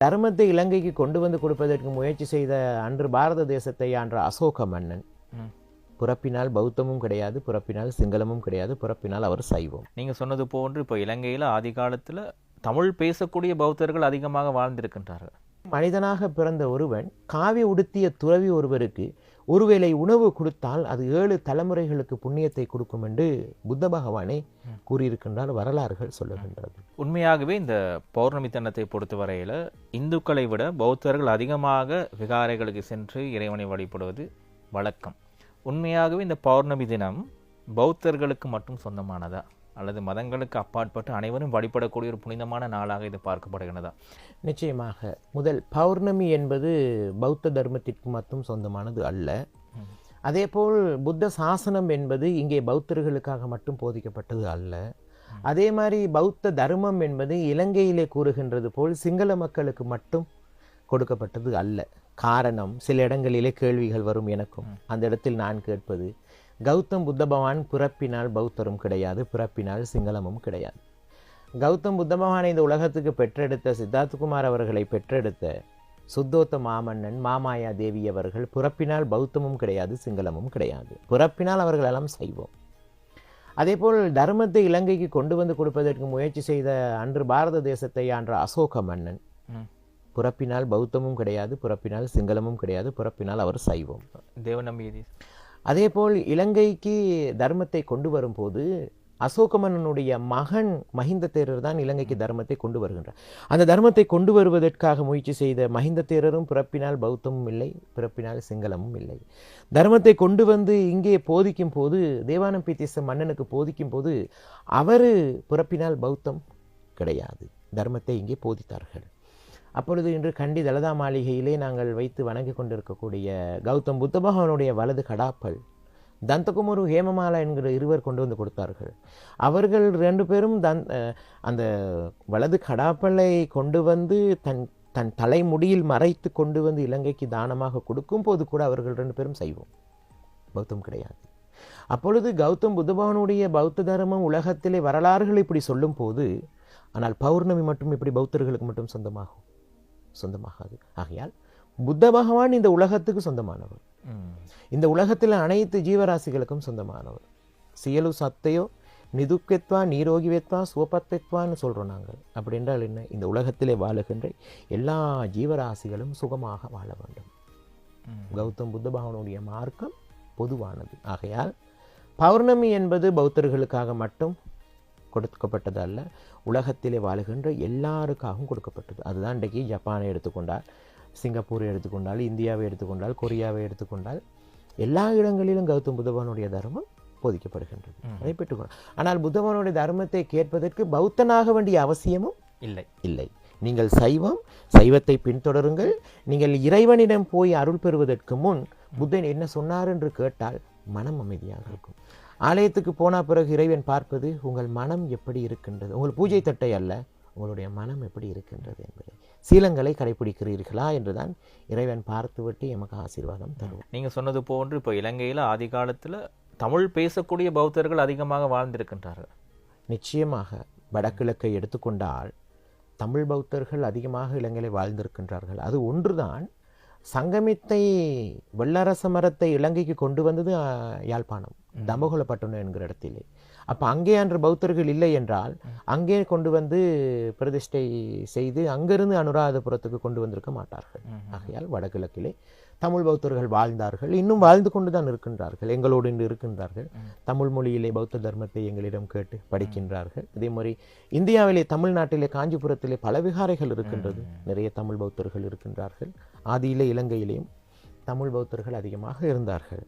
தர்மத்தை இலங்கைக்கு கொண்டு வந்து கொடுப்பதற்கு முயற்சி செய்த அன்று பாரத தேசத்தை ஆன்ற அசோக மன்னன் பிறப்பினால் பௌத்தமும் கிடையாது, பிறப்பினால் சிங்களமும் கிடையாது, பிறப்பினால் அவர் சைவம். நீங்க சொன்னது போன்று இப்போ இலங்கையில் ஆதி காலத்துல தமிழ் பேசக்கூடிய பௌத்தர்கள் அதிகமாக வாழ்ந்திருக்கின்றார்கள். மனிதனாக பிறந்த ஒருவன் காவி உடுத்திய துறவி ஒருவருக்கு ஒருவேளை உணவு கொடுத்தால் அது 7 தலைமுறைகளுக்கு புண்ணியத்தை கொடுக்கும் என்று புத்த பகவானே கூறியிருக்கின்றார், வரலாறுகள் சொல்லுகின்றது. உண்மையாகவே இந்த பௌர்ணமி தினத்தை பொறுத்தவரையில இந்துக்களை விட பௌத்தர்கள் அதிகமாக விகாரைகளுக்கு சென்று இறைவனை வழிபடுவது வழக்கம். உண்மையாகவே இந்த பௌர்ணமி தினம் பௌத்தர்களுக்கு மட்டும் சொந்தமானதா அல்லது மதங்களுக்கு அப்பாற்பட்டு அனைவரும் வழிபடக்கூடிய ஒரு புனிதமான நாளாக இது பார்க்கப்படுகிறதா? நிச்சயமாக முதல் பௌர்ணமி என்பது பௌத்த தர்மத்திற்கு மட்டும் சொந்தமானது அல்ல. அதேபோல் புத்த சாசனம் என்பது இங்கே பௌத்தர்களுக்காக மட்டும் போதிக்கப்பட்டது அல்ல. அதே மாதிரி பௌத்த தர்மம் என்பது இலங்கையிலே கூறுகின்றது போல் சிங்கள மக்களுக்கு மட்டும் கொடுக்கப்பட்டது அல்ல. காரணம், சில இடங்களிலே கேள்விகள் வரும் எனக்கும். அந்த இடத்தில் நான் கேட்பது, கௌதம் புத்த பகவான் பிறப்பினால் பௌத்தரும் கிடையாது, பிறப்பினால் சிங்களமும் கிடையாது. கௌதம் புத்த பகவானை இந்த உலகத்துக்கு பெற்றெடுத்த சித்தார்த்தகுமார் அவர்களை பெற்றெடுத்த சுத்தோத்த மாமன்னன் மாமாயா தேவி அவர்கள் பிறப்பினால் பௌத்தமும் கிடையாது, சிங்களமும் கிடையாது, பிறப்பினால் அவர்கள் எல்லாம் சைவம். அதேபோல் தர்மத்தை இலங்கைக்கு கொண்டு வந்து கொடுப்பதற்கு முயற்சி செய்த அன்று பாரத தேசத்தை ஆன்ற அசோக மன்னன் பிறப்பினால் பௌத்தமும் கிடையாது, பிறப்பினால் சிங்களமும் கிடையாது, பிறப்பினால் அவர் சைவம். தேவநம்பியதி. அதேபோல் இலங்கைக்கு தர்மத்தை கொண்டு வரும்போது அசோக மன்னனுடைய மகன் மஹிந்த தேரர் தான் இலங்கைக்கு தர்மத்தை கொண்டு வருகின்றார். அந்த தர்மத்தை கொண்டு வருவதற்காக முயற்சி செய்த மஹிந்த தேரரும் பிறப்பினால் பௌத்தமும் இல்லை, பிறப்பினால் சிங்களமும் இல்லை. தர்மத்தை கொண்டு வந்து இங்கே போதிக்கும் போது, தேவானம்பியதீச மன்னனுக்கு போதிக்கும் போது அவர் பிறப்பினால் பௌத்தம் கிடையாது, தர்மத்தை இங்கே போதித்தார்கள். அப்பொழுது இன்று கண்டி தலதா மாளிகையிலே நாங்கள் வைத்து வணங்கி கொண்டிருக்கக்கூடிய கௌதம் புத்த பகவானுடைய வலது கடாப்பல் தந்தகுமரு ஹேமமாலா என்கிற இருவர் கொண்டு வந்து கொடுத்தார்கள். அவர்கள் 2 பேரும் அந்த வலது கடாப்பலை கொண்டு வந்து தன் தலைமுடியில் மறைத்து கொண்டு வந்து இலங்கைக்கு தானமாக கொடுக்கும் போது கூட அவர்கள் 2 பேரும் செய்வோம், பௌத்தம் கிடையாது. அப்பொழுது கௌதம் புத்த பகவானுடைய பௌத்த தர்மம் உலகத்திலே வரலாறுகள் இப்படி சொல்லும் போது, ஆனால் பௌர்ணமி மட்டும் இப்படி பௌத்தர்களுக்கு மட்டும் சொந்தமாகாது. ஆகையால் புத்த பகவான் இந்த உலகத்துக்கு சொந்தமானவர், இந்த உலகத்தில் அனைத்து ஜீவராசிகளுக்கும் சொந்தமானவர். சியலு சத்தையோ நிதுக்கெத்வா நீரோகிவெத்வா சுவபத்தெத்வான்னு சொல்கிறோம் நாங்கள். அப்படி என்றால் என்ன? இந்த உலகத்திலே வாழுகின்ற எல்லா ஜீவராசிகளும் சுகமாக வாழ வேண்டும். கௌதம் புத்த பகவானுடைய மார்க்கம் பொதுவானது. ஆகையால் பௌர்ணமி என்பது பௌத்தர்களுக்காக மட்டும் கொடுக்கப்பட்டது அல்ல, உலகத்திலே வாழுகின்ற எல்லாருக்காகவும் கொடுக்கப்பட்டது. அதுதான் இன்றைக்கு ஜப்பானை எடுத்துக்கொண்டால், சிங்கப்பூரை எடுத்துக்கொண்டால், இந்தியாவை எடுத்துக்கொண்டால், கொரியாவை எடுத்துக்கொண்டால், எல்லா இடங்களிலும் கௌதம் புத்தபகவானுடைய தர்மம் போதிக்கப்படுகின்றது. அதை பெற்றுக்கொள்ள. ஆனால் புத்தபகவானுடைய தர்மத்தை கேட்பதற்கு பௌத்தனாக வேண்டிய அவசியமும் இல்லை. நீங்கள் சைவத்தை பின்தொடருங்கள். நீங்கள் இறைவனிடம் போய் அருள் பெறுவதற்கு முன் புத்தன் என்ன சொன்னார் என்று கேட்டால் மனம் அமைதியாக இருக்கும். ஆலயத்துக்கு போன பிறகு இறைவன் பார்ப்பது உங்கள் மனம் எப்படி இருக்கின்றது, உங்கள் பூஜை தட்டை அல்ல, உங்களுடைய மனம் எப்படி இருக்கின்றது என்பதை, சீலங்களை கடைபிடிக்கிறீர்களா என்றுதான் இறைவன் பார்த்துவிட்டு எமக்கு ஆசீர்வாதம் தருவோம். நீங்க சொன்னது போன்று இப்போ இலங்கையில் ஆதி காலத்துல தமிழ் பேசக்கூடிய பௌத்தர்கள் அதிகமாக வாழ்ந்திருக்கின்றார்கள். நிச்சயமாக வடகிழக்கை எடுத்துக்கொண்டால் தமிழ் பௌத்தர்கள் அதிகமாக இலங்கையில் வாழ்ந்திருக்கின்றார்கள். அது ஒன்றுதான் சங்கமித்தை வெள்ளரச மரத்தை இலங்கைக்கு கொண்டு வந்தது யாழ்ப்பாணம் தம்பகுலப்பட்டணம் என்கிற இடத்திலே. அப்போ அங்கே அன்று பௌத்தர்கள் இல்லை என்றால் அங்கே கொண்டு வந்து பிரதிஷ்டை செய்து அங்கிருந்து அனுராதபுரத்துக்கு கொண்டு வந்திருக்க மாட்டார்கள். ஆகையால் வடகிழக்கிலே தமிழ் பௌத்தர்கள் வாழ்ந்தார்கள், இன்னும் வாழ்ந்து கொண்டு தான் இருக்கின்றார்கள், எங்களோடு இன்று இருக்கின்றார்கள். தமிழ் மொழியிலே பௌத்த தர்மத்தை எங்களிடம் கேட்டு படிக்கின்றார்கள். அதே மாதிரி இந்தியாவிலே தமிழ்நாட்டிலே காஞ்சிபுரத்திலே பல விகாரைகள் இருக்கின்றது, நிறைய தமிழ் பௌத்தர்கள் இருக்கின்றார்கள். ஆதியிலே இலங்கையிலேயும் தமிழ் பௌத்தர்கள் அதிகமாக இருந்தார்கள்.